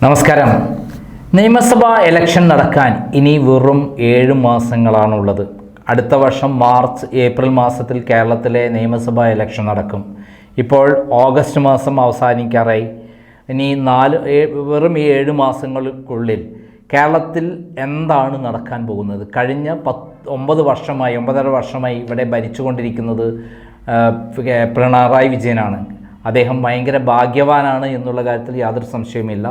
നമസ്കാരം. നിയമസഭാ ഇലക്ഷൻ നടക്കാൻ ഇനി വെറും 7 മാസങ്ങളാണുള്ളത്. അടുത്ത വർഷം മാർച്ച് ഏപ്രിൽ മാസത്തിൽ കേരളത്തിലെ നിയമസഭാ ഇലക്ഷൻ നടക്കും. ഇപ്പോൾ ഓഗസ്റ്റ് മാസം അവസാനിക്കാറായി. ഇനി വെറും 7 മാസങ്ങൾക്കുള്ളിൽ കേരളത്തിൽ എന്താണ് നടക്കാൻ പോകുന്നത്? കഴിഞ്ഞ 9.5 വർഷമായി ഇവിടെ ഭരിച്ചുകൊണ്ടിരിക്കുന്നത് പിണറായി വിജയനാണ്. അദ്ദേഹം ഭയങ്കര ഭാഗ്യവാനാണ് എന്നുള്ള കാര്യത്തിൽ യാതൊരു സംശയവുമില്ല.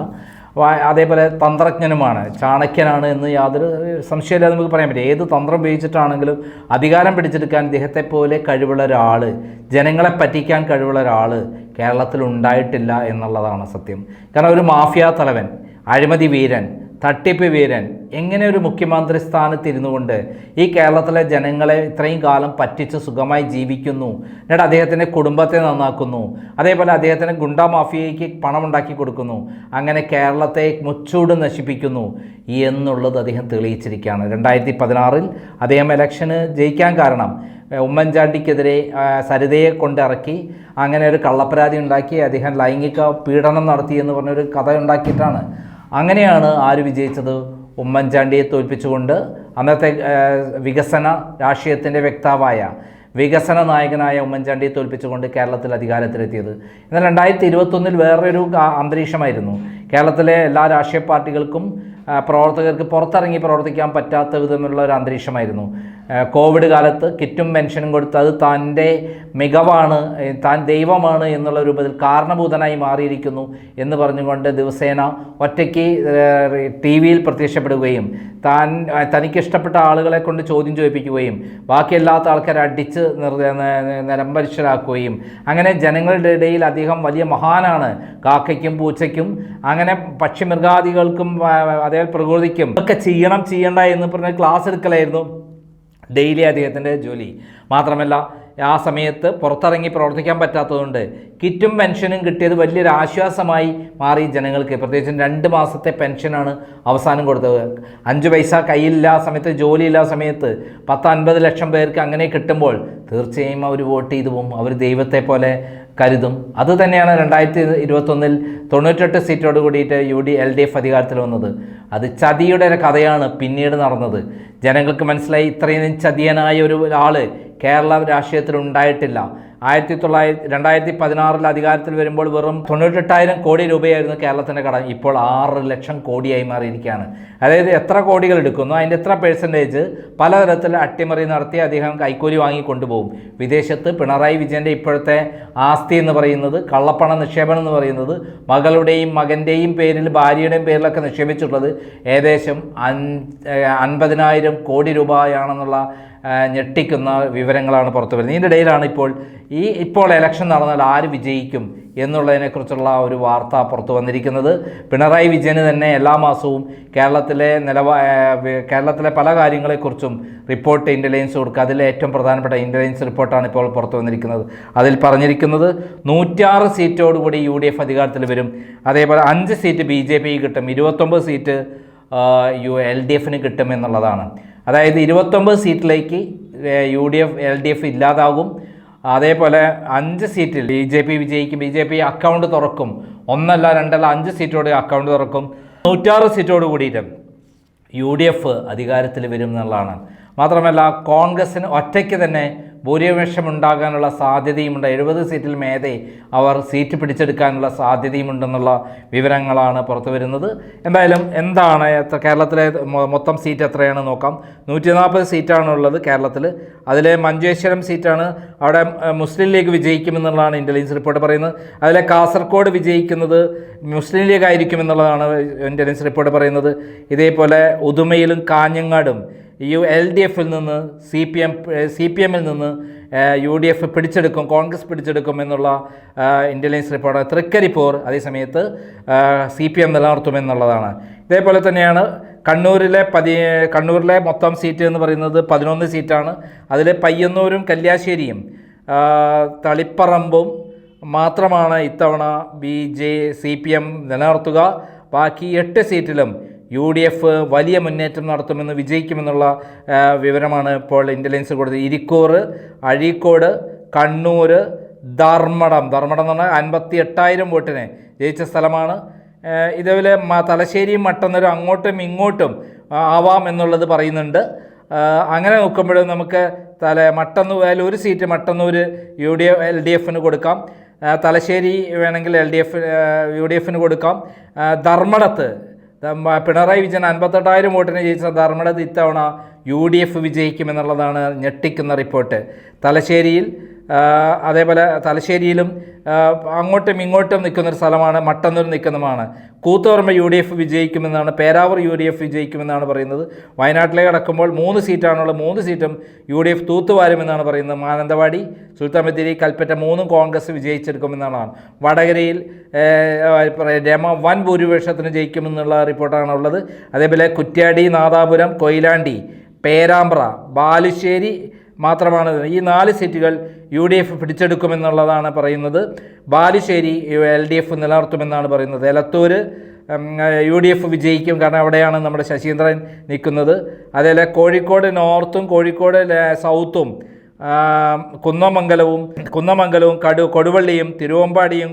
അതേപോലെ തന്ത്രജ്ഞനുമാണ്, ചാണക്യനാണ് എന്ന് യാതൊരു സംശയമില്ലാതെ നമുക്ക് പറയാൻ പറ്റും. ഏത് തന്ത്രം ഉപയോഗിച്ചിട്ടാണെങ്കിലും അധികാരം പിടിച്ചെടുക്കാൻ ഇദ്ദേഹത്തെ പോലെ കഴിവുള്ള ഒരാൾ, ജനങ്ങളെ പറ്റിക്കാൻ കഴിവുള്ള ഒരാൾ കേരളത്തിൽ ഉണ്ടായിട്ടില്ല എന്നുള്ളതാണ് സത്യം. കാരണം ഒരു മാഫിയ തലവൻ, അഴിമതി വീരൻ, തട്ടിപ്പ് വീരൻ എങ്ങനെ ഒരു മുഖ്യമന്ത്രി സ്ഥാനത്തിരുന്നു കൊണ്ട് ഈ കേരളത്തിലെ ജനങ്ങളെ ഇത്രയും കാലം പറ്റിച്ച് സുഖമായി ജീവിക്കുന്നു, എന്നിട്ട് അദ്ദേഹത്തിൻ്റെ കുടുംബത്തെ നന്നാക്കുന്നു, അതേപോലെ അദ്ദേഹത്തിന് ഗുണ്ടാ മാഫിയയ്ക്ക് പണമുണ്ടാക്കി കൊടുക്കുന്നു, അങ്ങനെ കേരളത്തെ മുച്ചൂട് നശിപ്പിക്കുന്നു എന്നുള്ളത് അദ്ദേഹം തെളിയിച്ചിരിക്കുകയാണ്. 2016 അദ്ദേഹം ഇലക്ഷന് ജയിക്കാൻ കാരണം ഉമ്മൻചാണ്ടിക്കെതിരെ സരിതയെ കൊണ്ടിറക്കി അങ്ങനെ ഒരു കള്ളപ്പരാതി ഉണ്ടാക്കി അദ്ദേഹം ലൈംഗിക പീഡനം നടത്തി എന്ന് പറഞ്ഞൊരു കഥ ഉണ്ടാക്കിയിട്ടാണ്. അങ്ങനെയാണ് ആര് വിജയിച്ചത്? ഉമ്മൻചാണ്ടിയെ തോൽപ്പിച്ചുകൊണ്ട് അന്നത്തെ വികസന രാഷ്ട്രീയത്തിൻ്റെ വ്യക്താവായ വികസന നായകനായ ഉമ്മൻചാണ്ടിയെ തോൽപ്പിച്ചുകൊണ്ട് കേരളത്തിൽ അധികാരത്തിലെത്തിയത്. എന്നാൽ 2021 വേറൊരു അന്തരീക്ഷമായിരുന്നു. കേരളത്തിലെ എല്ലാ രാഷ്ട്രീയ പാർട്ടികൾക്കും പ്രവർത്തകർക്ക് പുറത്തിറങ്ങി പ്രവർത്തിക്കാൻ പറ്റാത്ത വിധമുള്ള ഒരു അന്തരീക്ഷമായിരുന്നു. കോവിഡ് കാലത്ത് കിറ്റും പെൻഷനും കൊടുത്ത് അത് തൻ്റെ മികവാണ്, താൻ ദൈവമാണ് എന്നുള്ള രൂപത്തിൽ കാരണഭൂതനായി മാറിയിരിക്കുന്നു എന്ന് പറഞ്ഞുകൊണ്ട് ദിവസേന ഒറ്റയ്ക്ക് TV-യിൽ പ്രത്യക്ഷപ്പെടുകയും തനിക്കിഷ്ടപ്പെട്ട ആളുകളെ കൊണ്ട് ചോദ്യം ചോദിപ്പിക്കുകയും ബാക്കിയല്ലാത്ത ആൾക്കാരെ അടിച്ച് നിരമ്പരിശരാക്കുകയും അങ്ങനെ ജനങ്ങളുടെ ഇടയിൽ അദ്ദേഹം വലിയ മഹാനാണ്, കാക്കയ്ക്കും പൂച്ചയ്ക്കും അങ്ങനെ പക്ഷിമൃഗാദികൾക്കും അതേ പ്രകൃതിക്കും ഒക്കെ ചെയ്യണ്ട എന്ന് പറഞ്ഞ ക്ലാസ് എടുക്കലായിരുന്നു ഡെയിലി അദ്ദേഹത്തിൻ്റെ ജോലി. മാത്രമല്ല ആ സമയത്ത് പുറത്തിറങ്ങി പ്രവർത്തിക്കാൻ പറ്റാത്തതുകൊണ്ട് കിറ്റും പെൻഷനും കിട്ടിയത് വലിയൊരു ആശ്വാസമായി മാറി ജനങ്ങൾക്ക്. പ്രത്യേകിച്ചും 2 മാസത്തെ പെൻഷനാണ് അവസാനം കൊടുത്തത്. 5 പൈസ കയ്യിലില്ല സമയത്ത്, ജോലിയില്ലാ സമയത്ത് 10-50 ലക്ഷം പേർക്ക് അങ്ങനെ കിട്ടുമ്പോൾ തീർച്ചയായും അവർ വോട്ട് ചെയ്തു പോകും, അവർ ദൈവത്തെ പോലെ കരുതും. അതുതന്നെയാണ് 2021 98 സീറ്റോട് കൂടിയിട്ട് LDF അധികാരത്തിൽ വന്നത്. അത് ചതിയുടെ ഒരു കഥയാണ് പിന്നീട് നടന്നത്. ജനങ്ങൾക്ക് മനസ്സിലായി ഇത്രയും ചതിയനായ ഒരാൾ കേരള രാഷ്ട്രീയത്തിൽ ഉണ്ടായിട്ടില്ല. 2016 അധികാരത്തിൽ വരുമ്പോൾ വെറും 98,000 കോടി രൂപയായിരുന്നു കേരളത്തിൻ്റെ കടം. ഇപ്പോൾ 6 ലക്ഷം കോടിയായി മാറിയിരിക്കുകയാണ്. അതായത് എത്ര കോടികൾ എടുക്കുന്നു അതിൻ്റെ എത്ര പെർസെൻറ്റേജ് പലതരത്തിൽ അട്ടിമറി നടത്തി അദ്ദേഹം കൈക്കൂലി വാങ്ങി കൊണ്ടുപോകും. വിദേശത്ത് പിണറായി വിജയൻ്റെ ഇപ്പോഴത്തെ ആസ്തി എന്ന് പറയുന്നത്, കള്ളപ്പണ നിക്ഷേപണം എന്ന് പറയുന്നത്, മകളുടെയും മകൻ്റെയും പേരിൽ ഭാര്യയുടെയും പേരിലൊക്കെ നിക്ഷേപിച്ചിട്ടുള്ളത് ഏകദേശം 50,000 കോടി രൂപയാണെന്നുള്ള ഞെട്ടിക്കുന്ന വിവരങ്ങളാണ് പുറത്തു വരുന്നത്. ഇതിൻ്റെ ഇടയിലാണ് ഇപ്പോൾ ഇലക്ഷൻ നടന്നാൽ ആര് വിജയിക്കും എന്നുള്ളതിനെക്കുറിച്ചുള്ള ഒരു വാർത്ത പുറത്തു വന്നിരിക്കുന്നത്. പിണറായി വിജയന് തന്നെ എല്ലാ മാസവും കേരളത്തിലെ പല കാര്യങ്ങളെക്കുറിച്ചും റിപ്പോർട്ട് ഇൻ്റലിജൻസ് കൊടുക്കുക. അതിലെ ഏറ്റവും പ്രധാനപ്പെട്ട ഇൻ്റലിജൻസ് റിപ്പോർട്ടാണ് ഇപ്പോൾ പുറത്തു വന്നിരിക്കുന്നത്. അതിൽ പറഞ്ഞിരിക്കുന്നത് 106 സീറ്റോടുകൂടി UDF അധികാരത്തിൽ വരും. അതേപോലെ 5 സീറ്റ് BJP കിട്ടും, 29 സീറ്റ് LDFന് കിട്ടും എന്നുള്ളതാണ്. അതായത് 29 സീറ്റിലേക്ക് LDF ഇല്ലാതാകും. അതേപോലെ 5 സീറ്റിൽ BJP വിജയിക്കും. BJP അക്കൗണ്ട് തുറക്കും. 1 അല്ല 2 അല്ല 5 സീറ്റോട് അക്കൗണ്ട് തുറക്കും. 106 സീറ്റോട് കൂടിയിട്ട് UDF അധികാരത്തിൽ വരും എന്നുള്ളതാണ്. മാത്രമല്ല കോൺഗ്രസ്സിന് ഒറ്റയ്ക്ക് തന്നെ ഭൂരിപക്ഷം ഉണ്ടാകാനുള്ള സാധ്യതയുമുണ്ട്. 70 സീറ്റിൽ മേതെ അവർ സീറ്റ് പിടിച്ചെടുക്കാനുള്ള സാധ്യതയുമുണ്ടെന്നുള്ള വിവരങ്ങളാണ് പുറത്തു വരുന്നത്. എന്തായാലും എന്താണ് കേരളത്തിലെ മൊത്തം സീറ്റ് എത്രയാണ് നോക്കാം. 140 സീറ്റാണുള്ളത് കേരളത്തിൽ. അതിൽ മഞ്ചേശ്വരം സീറ്റാണ്, അവിടെ മുസ്ലിം ലീഗ് വിജയിക്കുമെന്നുള്ളതാണ് ഇൻ്റലിജൻസ് റിപ്പോർട്ട് പറയുന്നത്. അതിലെ കാസർഗോഡ് വിജയിക്കുന്നത് മുസ്ലിം ലീഗ് ആയിരിക്കുമെന്നുള്ളതാണ് ഇൻ്റലിജൻസ് റിപ്പോർട്ട് പറയുന്നത്. ഇതേപോലെ ഉദുമയിലും കാഞ്ഞങ്ങാടും LDFിൽ നിന്ന് CPMൽ നിന്ന് UDF പിടിച്ചെടുക്കും, കോൺഗ്രസ് പിടിച്ചെടുക്കും എന്നുള്ള ഇൻ്റലിജൻസ് റിപ്പോർട്ട്. തൃക്കരിപ്പൂർ അതേസമയത്ത് CPM നിലനിർത്തുമെന്നുള്ളതാണ്. ഇതേപോലെ തന്നെയാണ് കണ്ണൂരിലെ മൊത്തം സീറ്റ് എന്ന് പറയുന്നത് 11 സീറ്റാണ്. അതിൽ പയ്യന്നൂരും കല്യാശ്ശേരിയും തളിപ്പറമ്പും മാത്രമാണ് ഇത്തവണ CPM നിലനിർത്തുക. ബാക്കി 8 സീറ്റിലും UDF വലിയ മുന്നേറ്റം നടത്തുമെന്ന്, വിജയിക്കുമെന്നുള്ള വിവരമാണ് ഇപ്പോൾ ഇൻ്റലിജൻസ് കൊടുത്തത്. ഇരിക്കൂർ, അഴീക്കോട്, കണ്ണൂർ, ധർമ്മടം എന്ന് പറഞ്ഞാൽ 58,000 വോട്ടിന് ജയിച്ച സ്ഥലമാണ്. ഇതേപോലെ തലശ്ശേരിയും മട്ടന്നൂരും അങ്ങോട്ടും ഇങ്ങോട്ടും ആവാം എന്നുള്ളത് പറയുന്നുണ്ട്. അങ്ങനെ നോക്കുമ്പോഴും നമുക്ക് മട്ടന്നൂർ ഒരു സീറ്റ് മട്ടന്നൂർ LDFന് കൊടുക്കാം, തലശ്ശേരി വേണമെങ്കിൽ UDFന് കൊടുക്കാം. ധർമ്മടത്ത് പിണറായി വിജയൻ 58,000 വോട്ടിന് ജയിച്ച ധർമ്മടത്ത് ഇത്തവണ UDF വിജയിക്കുമെന്നുള്ളതാണ് ഞെട്ടിക്കുന്ന റിപ്പോർട്ട്. തലശ്ശേരിയിൽ അതേപോലെ തലശ്ശേരിയിലും അങ്ങോട്ടും ഇങ്ങോട്ടും നിൽക്കുന്നൊരു സ്ഥലമാണ്, മട്ടന്നൂർ നിൽക്കുന്നതുമാണ്. കൂത്തുപറമ്പ് UDF വിജയിക്കുമെന്നാണ്, പേരാവൂർ UDF വിജയിക്കുമെന്നാണ് പറയുന്നത്. വയനാട്ടിലേക്ക് കടക്കുമ്പോൾ 3 സീറ്റാണുള്ളത്, 3 സീറ്റും UDF തൂത്തുവാരുമെന്നാണ് പറയുന്നത്. മാനന്തവാടി, സുൽത്താൻ ബത്തേരി, കൽപ്പറ്റ 3 കോൺഗ്രസ് വിജയിച്ചെടുക്കുമെന്നാണ്. വടകരയിൽ രമ വൻ ഭൂരിപക്ഷത്തിന് ജയിക്കുമെന്നുള്ള റിപ്പോർട്ടാണ് ഉള്ളത്. അതേപോലെ കുറ്റ്യാടി, നാദാപുരം, കൊയിലാണ്ടി, പേരാമ്പ്ര, ബാലുശ്ശേരി മാത്രമാണ്. ഈ 4 സീറ്റുകൾ UDF പിടിച്ചെടുക്കുമെന്നുള്ളതാണ് പറയുന്നത്. ബാലുശ്ശേരി LDF നിലനിർത്തുമെന്നാണ് പറയുന്നത്. എലത്തൂർ UDF വിജയിക്കും, കാരണം അവിടെയാണ് നമ്മുടെ ശശീന്ദ്രൻ നിൽക്കുന്നത്. അതേപോലെ കോഴിക്കോട് നോർത്തും കോഴിക്കോട് സൗത്തും കുന്നമംഗലവും കൊടുവള്ളിയും തിരുവമ്പാടിയും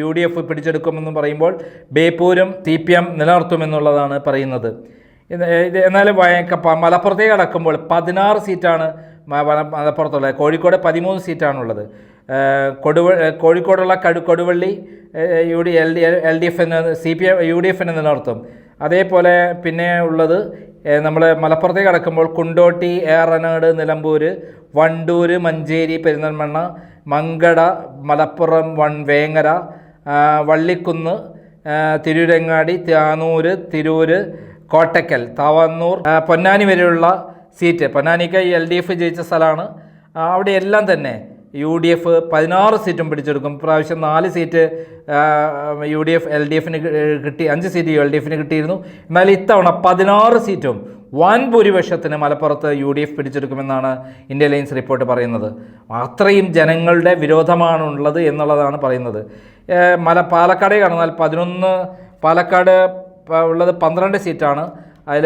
UDF പിടിച്ചെടുക്കുമെന്ന് പറയുമ്പോൾ ബേപ്പൂരും CPM നിലനിർത്തുമെന്നുള്ളതാണ് പറയുന്നത്. എന്നാൽ മലപ്പുറത്തേക്ക് കടക്കുമ്പോൾ 16 സീറ്റാണ് മലപ്പുറത്തുള്ളത്. കോഴിക്കോട് 13 സീറ്റാണുള്ളത്. കോഴിക്കോടുള്ള കൊടുവള്ളി LDF UDF നിലനിർത്തും. അതേപോലെ പിന്നെ ഉള്ളത് നമ്മൾ മലപ്പുറത്തേക്ക് കടക്കുമ്പോൾ കുണ്ടോട്ടി, ഏറനാട്, നിലമ്പൂർ, വണ്ടൂർ, മഞ്ചേരി, പെരിന്തൽമണ്ണ, മങ്കട, മലപ്പുറം വേങ്ങര, വള്ളിക്കുന്ന്, തിരൂരങ്ങാടി, താനൂർ, തിരൂർ, കോട്ടക്കൽ, താവന്നൂർ, പൊന്നാനി വരെയുള്ള സീറ്റ്. പൊന്നാനിക്ക് LDF ജയിച്ച സ്ഥലമാണ്. അവിടെയെല്ലാം തന്നെ UDF 16 സീറ്റും പിടിച്ചെടുക്കും. ഇപ്രാവശ്യം 4 സീറ്റ് LDFന് കിട്ടി, 5 സീറ്റ് LDFന് കിട്ടിയിരുന്നു. എന്നാൽ ഇത്തവണ 16 സീറ്റും വൻ ഭൂരിപക്ഷത്തിന് മലപ്പുറത്ത് UDF പിടിച്ചെടുക്കുമെന്നാണ് ഇന്ത്യ ലൈൻസ് റിപ്പോർട്ട് പറയുന്നത്. അത്രയും ജനങ്ങളുടെ വിരോധമാണുള്ളത് എന്നുള്ളതാണ് പറയുന്നത്. പാലക്കാട് കടന്നാൽ 11 പാലക്കാട് ഉള്ളത് 12 സീറ്റാണ്. അതിൽ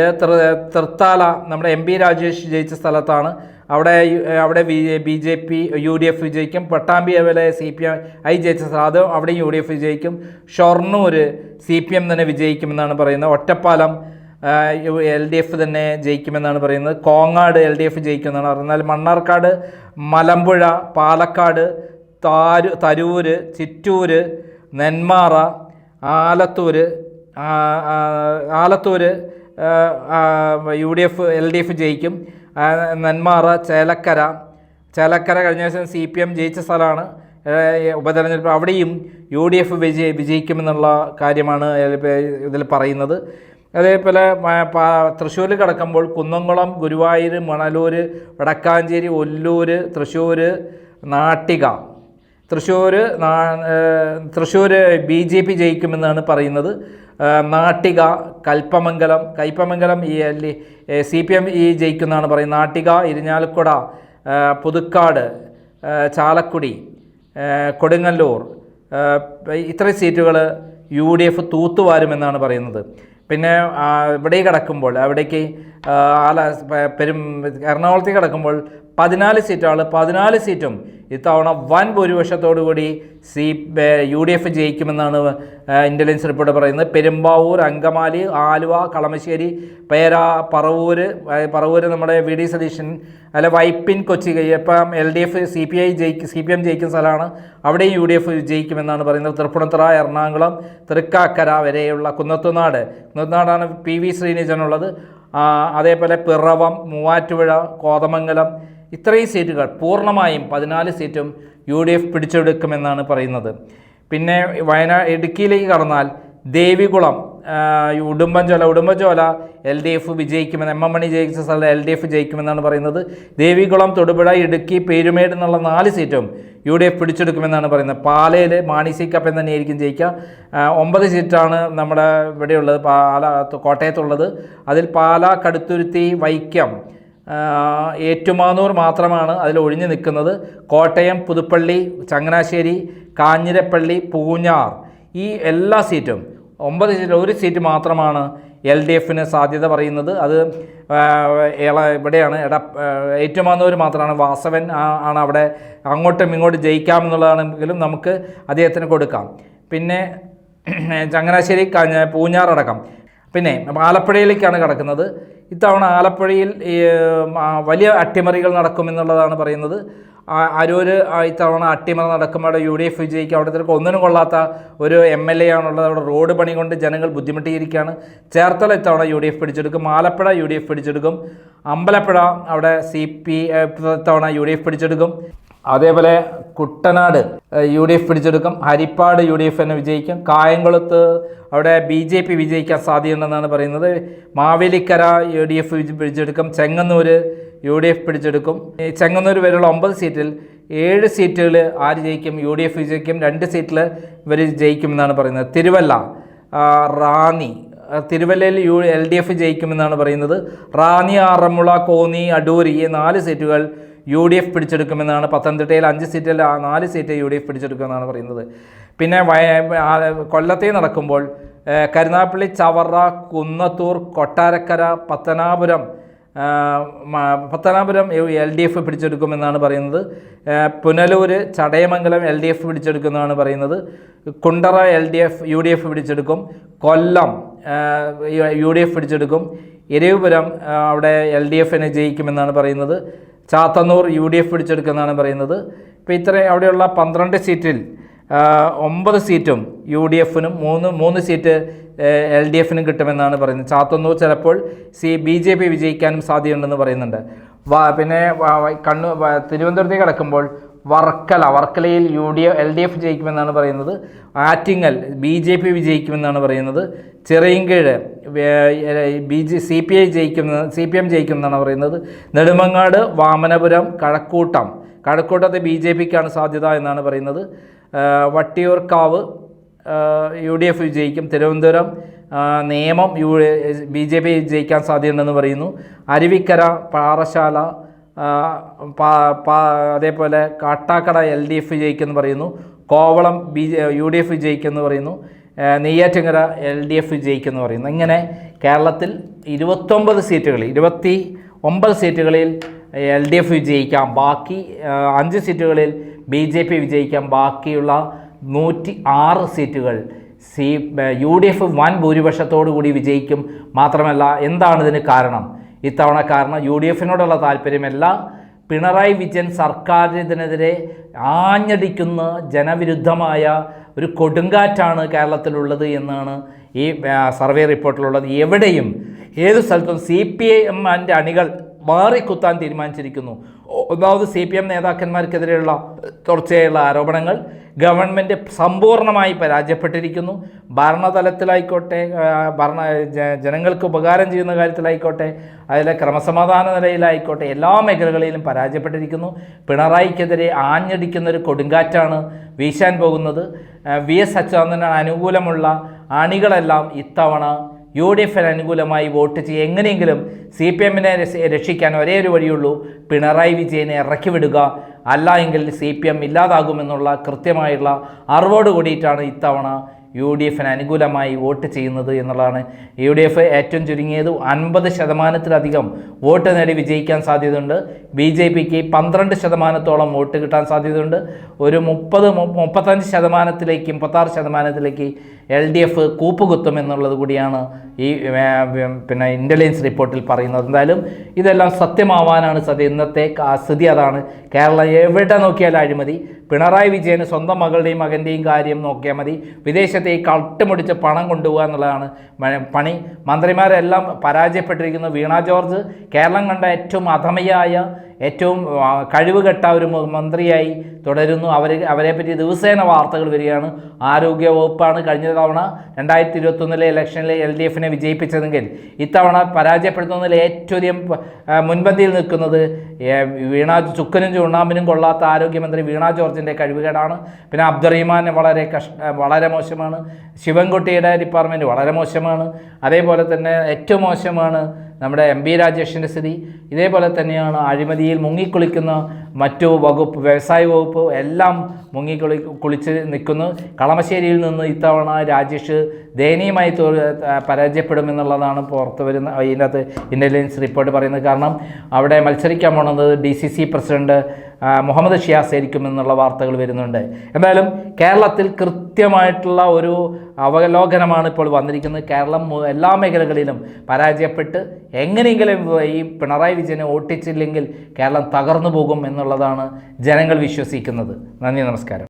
തൃത്താല നമ്മുടെ MP രാജേഷ് ജയിച്ച സ്ഥലത്താണ്. അവിടെ BJP UDF വിജയിക്കും. പട്ടാമ്പി അതുപോലെ CPI ജയിച്ച സ്ഥലം, അത് അവിടെയും UDF വിജയിക്കും. ഷൊർണൂർ CPM തന്നെ വിജയിക്കുമെന്നാണ് പറയുന്നത്. ഒറ്റപ്പാലം LDF തന്നെ ജയിക്കുമെന്നാണ് പറയുന്നത്. കോങ്ങാട് LDF ജയിക്കുമെന്നാണ് പറയുന്നത്. എന്നാൽ മണ്ണാർക്കാട്, മലമ്പുഴ, പാലക്കാട്, തരൂർ, ചിറ്റൂർ, നെന്മാറ, ആലത്തൂർ LDF ജയിക്കും. നെന്മാറ, ചേലക്കര കഴിഞ്ഞ ദിവസം CPM ജയിച്ച സ്ഥലമാണ്. ഉപതെരഞ്ഞെടുപ്പ് അവിടെയും UDF വിജയിക്കുമെന്നുള്ള കാര്യമാണ് ഇതിൽ പറയുന്നത്. അതേപോലെ തൃശ്ശൂർ കടക്കുമ്പോൾ കുന്നംകുളം, ഗുരുവായൂർ, മണലൂർ, വടക്കാഞ്ചേരി, ഒല്ലൂർ, തൃശ്ശൂർ, നാട്ടിക. തൃശ്ശൂർ BJP ജയിക്കുമെന്നാണ് പറയുന്നത്. നാട്ടിക, കയ്പമംഗലം CPM ജയിക്കുമെന്നാണ് പറയുന്നത്. നാട്ടിക, ഇരിഞ്ഞാലക്കുട, പുതുക്കാട്, ചാലക്കുടി, കൊടുങ്ങല്ലൂർ, ഇത്രയും സീറ്റുകൾ UDF തൂത്തുവാരുമെന്നാണ് പറയുന്നത്. പിന്നെ ഇവിടെ കിടക്കുമ്പോൾ അവിടേക്ക് എറണാകുളത്തേക്ക് കിടക്കുമ്പോൾ 14 സീറ്റാണ്. 14 സീറ്റും ഇത്തവണ വൻ ഭൂരിപക്ഷത്തോടുകൂടി UDF ജയിക്കുമെന്നാണ് ഇൻ്റലിജൻസ് റിപ്പോർട്ട് പറയുന്നത്. പെരുമ്പാവൂർ, അങ്കമാലി, ആലുവ, കളമശ്ശേരി, പറവൂർ നമ്മുടെ VD സതീശൻ, അല്ല വൈപ്പിൻ, കൊച്ചി ഇപ്പം LDF CPM ജയിക്കുന്ന സ്ഥലമാണ്. അവിടെയും UDF ജയിക്കുമെന്നാണ് പറയുന്നത്. തൃപ്പൂണിത്തുറ, എറണാകുളം, തൃക്കാക്കര വരെയുള്ള കുന്നത്തുനാടാണ് PV ശ്രീനിധനുള്ളത്. അതേപോലെ പിറവം, മൂവാറ്റുപുഴ, കോതമംഗലം, ഇത്രയും സീറ്റുകൾ പൂർണ്ണമായും 14 സീറ്റും UDF പിടിച്ചെടുക്കുമെന്നാണ് പറയുന്നത്. പിന്നെ ഇടുക്കിയിലേക്ക് കടന്നാൽ ദേവികുളം, ഉടുമ്പൻചോല LDF വിജയിക്കുമെന്ന്, MM മണി ജയിച്ച സ്ഥലം LDF ജയിക്കുമെന്നാണ് പറയുന്നത്. ദേവികുളം, തൊടുപുഴ, ഇടുക്കി, പേരുമേട് എന്നുള്ള 4 സീറ്റും UDF പിടിച്ചെടുക്കുമെന്നാണ് പറയുന്നത്. പാലയിൽ മാണി സി കാപ്പൻ തന്നെയായിരിക്കും ജയിക്കുക. 9 സീറ്റാണ് നമ്മുടെ ഇവിടെയുള്ളത്, കോട്ടയത്തുള്ളത്. അതിൽ പാല, കടുത്തുരുത്തി, വൈക്കം, ഏറ്റുമാനൂർ മാത്രമാണ് അതിൽ ഒഴിഞ്ഞു നിൽക്കുന്നത്. കോട്ടയം, പുതുപ്പള്ളി, ചങ്ങനാശ്ശേരി, കാഞ്ഞിരപ്പള്ളി, പൂഞ്ഞാർ, ഈ എല്ലാ സീറ്റും 9 സീറ്റ്, 1 സീറ്റ് മാത്രമാണ് LDFന് സാധ്യത പറയുന്നത്. അത് ഇവിടെയാണ് ഏറ്റുമാനൂർ മാത്രമാണ്. വാസവൻ ആണ് അവിടെ, അങ്ങോട്ടും ഇങ്ങോട്ടും ജയിക്കാമെന്നുള്ളതാണെങ്കിലും നമുക്ക് അദ്ദേഹത്തിന് കൊടുക്കാം. പിന്നെ ചങ്ങനാശ്ശേരി, പൂഞ്ഞാറടക്കം. പിന്നെ ആലപ്പുഴയിലേക്കാണ് കടക്കുന്നത്. ഇത്തവണ ആലപ്പുഴയിൽ വലിയ അട്ടിമറികൾ നടക്കുമെന്നുള്ളതാണ് പറയുന്നത്. അരൂര് ഇത്തവണ അട്ടിമറി നടക്കും. അവിടെ UDF വിജയിക്കും. അവിടത്തേക്ക് ഒന്നിനും കൊള്ളാത്ത ഒരു MLA ആണുള്ളത്. അവിടെ റോഡ് പണി കൊണ്ട് ജനങ്ങൾ ബുദ്ധിമുട്ടിയിരിക്കുകയാണ്. ചേർത്തല ഇത്തവണ UDF പിടിച്ചെടുക്കും. ആലപ്പുഴ UDF പിടിച്ചെടുക്കും. അമ്പലപ്പുഴ അവിടെ ഇത്തവണ UDF പിടിച്ചെടുക്കും. അതേപോലെ കുട്ടനാട് UDF പിടിച്ചെടുക്കും. ഹരിപ്പാട് UDF തന്നെ വിജയിക്കും. കായംകുളത്ത് അവിടെ BJP വിജയിക്കാൻ സാധ്യതയുണ്ടെന്നാണ് പറയുന്നത്. മാവേലിക്കര UDF പിടിച്ചെടുക്കും. ചെങ്ങന്നൂർ UDF പിടിച്ചെടുക്കും. ചെങ്ങന്നൂർ വരെയുള്ള 9 സീറ്റിൽ 7 സീറ്റുകൾ ആര് ജയിക്കും? UDF വിജയിക്കും. 2 സീറ്റിൽ ഇവർ ജയിക്കുമെന്നാണ് പറയുന്നത്. തിരുവല്ല, റാന്നി, തിരുവല്ലയിൽ LDF ജയിക്കുമെന്നാണ് പറയുന്നത്. റാന്നി, ആറന്മുള, കോന്നി, അടൂർ ഈ 4 സീറ്റുകൾ UDF പിടിച്ചെടുക്കുമെന്നാണ്. പത്തനംതിട്ടയിൽ 5 സീറ്റിൽ 4 സീറ്റ് UDF പിടിച്ചെടുക്കുമെന്നാണ് പറയുന്നത്. പിന്നെ കൊല്ലത്തെ നടക്കുമ്പോൾ കരുനാഗപ്പള്ളി, ചവറ, കുന്നത്തൂർ, കൊട്ടാരക്കര, പത്തനാപുരം LDF പിടിച്ചെടുക്കുമെന്നാണ് പറയുന്നത്. പുനലൂർ, ചടയമംഗലം LDF പിടിച്ചെടുക്കുമെന്നാണ് പറയുന്നത്. കുണ്ടറ UDF പിടിച്ചെടുക്കും. കൊല്ലം UDF പിടിച്ചെടുക്കും. ഇരവിപുരം അവിടെ LDF ജയിക്കുമെന്നാണ് പറയുന്നത്. ചാത്തന്നൂർ UDF പിടിച്ചെടുക്കുമെന്നാണ് പറയുന്നത്. ഇപ്പോൾ അവിടെയുള്ള 12 സീറ്റിൽ 9 സീറ്റും UDFനും 3 സീറ്റ് LDFനും കിട്ടുമെന്നാണ് പറയുന്നത്. ചാത്തന്നൂർ ചിലപ്പോൾ BJP വിജയിക്കാനും സാധ്യതയുണ്ടെന്ന് പറയുന്നുണ്ട്. പിന്നെ തിരുവനന്തപുരത്തേക്ക് കടക്കുമ്പോൾ വർക്കലയിൽ LDF ജയിക്കുമെന്നാണ് പറയുന്നത്. ആറ്റിങ്ങൽ BJP വിജയിക്കുമെന്നാണ് പറയുന്നത്. ചിറയിൻകീഴ് CPM ജയിക്കുമെന്നാണ് പറയുന്നത്. നെടുമങ്ങാട്, വാമനപുരം, കഴക്കൂട്ടത്തെ BJPക്കാണ് സാധ്യത എന്നാണ് പറയുന്നത്. വട്ടിയൂർക്കാവ് UDF വിജയിക്കും. തിരുവനന്തപുരം, നേമം BJP ജയിക്കാൻ സാധ്യതയുണ്ടെന്ന് പറയുന്നു. അരുവിക്കര, പാറശാല, അതേപോലെ കാട്ടാക്കട LDF ജയിക്കുമെന്ന് പറയുന്നു. കോവളം UDF വിജയിക്കുമെന്ന് പറയുന്നു. നെയ്യാറ്റിൻകര LDF വിജയിക്കുമെന്ന് പറയുന്നു. ഇങ്ങനെ കേരളത്തിൽ 29 സീറ്റുകളിൽ LDF വിജയിക്കാം. ബാക്കി 5 സീറ്റുകളിൽ BJP വിജയിക്കാം. ബാക്കിയുള്ള 106 സീറ്റുകൾ UDF വൻ ഭൂരിപക്ഷത്തോടു കൂടി വിജയിക്കും. മാത്രമല്ല, എന്താണ് ഇതിന് കാരണം? ഇത്തവണ കാരണം UDFനോടുള്ള താല്പര്യമല്ല, പിണറായി വിജയൻ സർക്കാരിനെതിരെ ആഞ്ഞടിക്കുന്ന ജനവിരുദ്ധമായ ഒരു കൊടുങ്കാറ്റാണ് കേരളത്തിലുള്ളത് എന്നാണ് ഈ സർവേ റിപ്പോർട്ടിലുള്ളത്. എവിടെയും ഏത് സ്ഥലത്തും CPM അണികൾ മാറിക്കുത്താൻ തീരുമാനിച്ചിരിക്കുന്നു. ഒന്നാമത് CPM നേതാക്കന്മാർക്കെതിരെയുള്ള തുടർച്ചയായുള്ള ആരോപണങ്ങൾ ഗവൺമെൻറ് സമ്പൂർണ്ണമായി പരാജയപ്പെട്ടിരിക്കുന്നു. ഭരണതലത്തിലായിക്കോട്ടെ, ജനങ്ങൾക്ക് ഉപകാരം ചെയ്യുന്ന കാര്യത്തിലായിക്കോട്ടെ, അതിലെ ക്രമസമാധാന നിലയിലായിക്കോട്ടെ, എല്ലാ മേഖലകളിലും പരാജയപ്പെട്ടിരിക്കുന്നു. പിണറായിക്കെതിരെ ആഞ്ഞടിക്കുന്ന ഒരു കൊടുങ്കാറ്റാണ് വീശാൻ പോകുന്നത്. VS അച്യുതാനന്ദന് അനുകൂലമുള്ള അണികളെല്ലാം ഇത്തവണ UDFന് അനുകൂലമായി വോട്ട് ചെയ്യുക. എങ്ങനെയെങ്കിലും CPMനെ രക്ഷിക്കാൻ ഒരേ ഒരു വഴിയുള്ളൂ, പിണറായി വിജയനെ ഇറക്കി വിടുക. അല്ല എങ്കിൽ CPM ഇല്ലാതാകുമെന്നുള്ള കൃത്യമായുള്ള അറിവോട് കൂടിയിട്ടാണ് ഇത്തവണ UDFന് അനുകൂലമായി വോട്ട് ചെയ്യുന്നത് എന്നുള്ളതാണ്. UDF ഏറ്റവും ചുരുങ്ങിയത് 50%-ലധികം വോട്ട് നേടി വിജയിക്കാൻ സാധ്യതയുണ്ട്. BJPക്ക് 12%-ഓളം വോട്ട് കിട്ടാൻ സാധ്യതയുണ്ട്. ഒരു 35%-ലേക്ക് 56%-ലേക്ക് LDF കൂപ്പുകുത്തുമെന്നുള്ളത് കൂടിയാണ് ഈ ഇൻ്റലിജൻസ് റിപ്പോർട്ടിൽ പറയുന്നത്. എന്തായാലും ഇതെല്ലാം സത്യമാവാനാണ് സാധ്യത. ഇന്നത്തെ സ്ഥിതി അതാണ്. കേരളം എവിടെ നോക്കിയാലും അഴിമതി. പിണറായി വിജയന് സ്വന്തം മകളുടെയും മകൻ്റെയും കാര്യം നോക്കിയാൽ മതി. വിദേശത്തേക്ക് കട്ടുമുടിച്ച് പണം കൊണ്ടുപോകുക എന്നുള്ളതാണ് പണി. മന്ത്രിമാരെല്ലാം പരാജയപ്പെട്ടിരിക്കുന്നു. വീണ ജോർജ് കേരളം കണ്ട ഏറ്റവും അധമയായ, ഏറ്റവും കഴിവുകെട്ട ഒരു മന്ത്രിയായി തുടരുന്നു. അവരെപ്പറ്റി ദിവസേന വാർത്തകൾ വരികയാണ്. ആരോഗ്യ വകുപ്പാണ് കഴിഞ്ഞ തവണ 2021 ഇലക്ഷനിലെ LDFനെ വിജയിപ്പിച്ചതെങ്കിൽ ഇത്തവണ പരാജയപ്പെടുത്തുന്നതിൽ ഏറ്റവും മുൻപന്തിയിൽ നിൽക്കുന്നത് ചുക്കനും ചുണ്ണാമ്പിനും കൊള്ളാത്ത ആരോഗ്യമന്ത്രി വീണ ജോർജിൻ്റെ കഴിവുകേടാണ്. പിന്നെ അബ്ദുറഹിമാൻ വളരെ മോശമാണ്. ശിവൻകുട്ടിയുടെ ഡിപ്പാർട്ട്മെൻറ്റ് വളരെ മോശമാണ്. അതേപോലെ തന്നെ ഏറ്റവും മോശമാണ് നമ്മുടെ MB രാജേഷിൻ്റെ സ്ഥിതി. ഇതേപോലെ തന്നെയാണ് അഴിമതിയിൽ മുങ്ങിക്കുളിക്കുന്ന മറ്റു വകുപ്പ്, വ്യവസായ വകുപ്പ് എല്ലാം കുളിച്ച് നിൽക്കുന്നു. കളമശ്ശേരിയിൽ നിന്ന് ഇത്തവണ രാജേഷ് ദയനീയമായി പരാജയപ്പെടുമെന്നുള്ളതാണ് പുറത്ത് വരുന്ന ഇതിനകത്ത് ഇൻ്റലിജൻസ് റിപ്പോർട്ട് പറയുന്നത്. കാരണം അവിടെ മത്സരിക്കാൻ പോകുന്നത് DCC പ്രസിഡന്റ് മുഹമ്മദ് ഷിയാസ് ആയിരിക്കുമെന്നുള്ള വാർത്തകൾ വരുന്നുണ്ട്. എന്തായാലും കേരളത്തിൽ കൃത്യമായിട്ടുള്ള ഒരു അവലോകനമാണ് ഇപ്പോൾ വന്നിരിക്കുന്നത്. കേരളം എല്ലാ മേഖലകളിലും പരാജയപ്പെട്ട് എങ്ങനെയെങ്കിലും ഈ പിണറായി വിജയനെ ഓട്ടിച്ചില്ലെങ്കിൽ കേരളം തകർന്നു പോകും എന്നുള്ളതാണ് ജനങ്ങൾ വിശ്വസിക്കുന്നത്. നന്ദി, നമസ്കാരം.